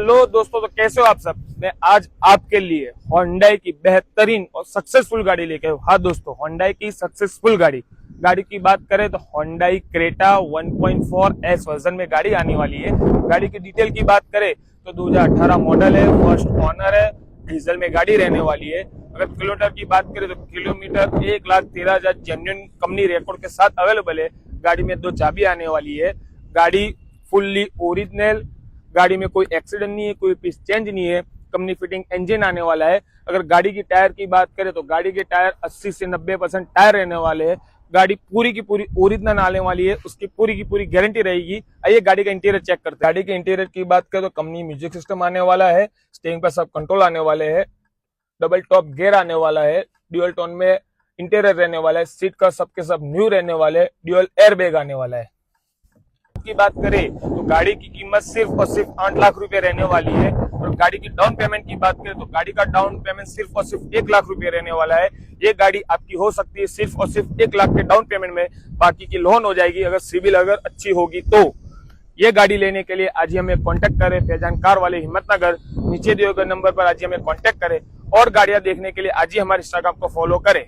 Hello दोस्तों, तो कैसे हो आप सब। मैं आज आपके लिए Hyundai की बेहतरीन और सक्सेसफुल गाड़ी लेके हूँ। हाँ दोस्तों, Hyundai की सक्सेसफुल गाड़ी की बात करें तो Hyundai Creta 1.4S वर्जन में गाड़ी आने वाली है। गाड़ी की डिटेल की बात करें तो 2018 मॉडल है, फर्स्ट ओनर है, डीजल में गाड़ी रहने वाली है। अगर किलोमीटर की बात करें तो किलोमीटर 1,13,000 जेन्युइन कंपनी रिकॉर्ड के साथ अवेलेबल है। गाड़ी में 2 चाबी आने वाली है। गाड़ी फुल्ली ओरिजिनल, गाड़ी में कोई एक्सीडेंट नहीं है, कोई पीस चेंज नहीं है, कंपनी फिटिंग इंजन आने वाला है। अगर गाड़ी की टायर की बात करें तो गाड़ी के टायर 80 से 90% टायर रहने वाले हैं। गाड़ी पूरी की पूरी ओरिजिनल आने वाली है, उसकी पूरी की पूरी गारंटी रहेगी। आइए गाड़ी का इंटीरियर चेक करते हैं। गाड़ी के इंटीरियर की बात करें तो कंपनी म्यूजिक सिस्टम आने वाला है, स्टीयरिंग पर सब कंट्रोल आने वाले हैं, डबल टॉप गियर आने वाला है, ड्यूअल टोन में इंटीरियर रहने वाला है, सीट का सबके सब न्यू रहने वाले, ड्यूअल एयर बैग आने वाला है। की बात करें तो गाड़ी की कीमत सिर्फ और सिर्फ 8 लाख रुपए रहने वाली है। और गाड़ी की डाउन पेमेंट की बात करें तो गाड़ी का डाउन पेमेंट सिर्फ और सिर्फ 1 लाख रुपए रहने वाला है। ये गाड़ी आपकी हो सकती है सिर्फ और सिर्फ 1 लाख के डाउन पेमेंट में, बाकी की लोन हो जाएगी अगर सिविल अगर अच्छी होगी तो। ये गाड़ी लेने के लिए आज ही हमें कांटेक्ट करें, फैजान कार वाले हिम्मतनगर, नीचे दिए गए नंबर पर आज ही हमें कांटेक्ट करें। और गाड़ियां देखने के लिए आज ही हमारे इंस्टाग्राम को फॉलो करें।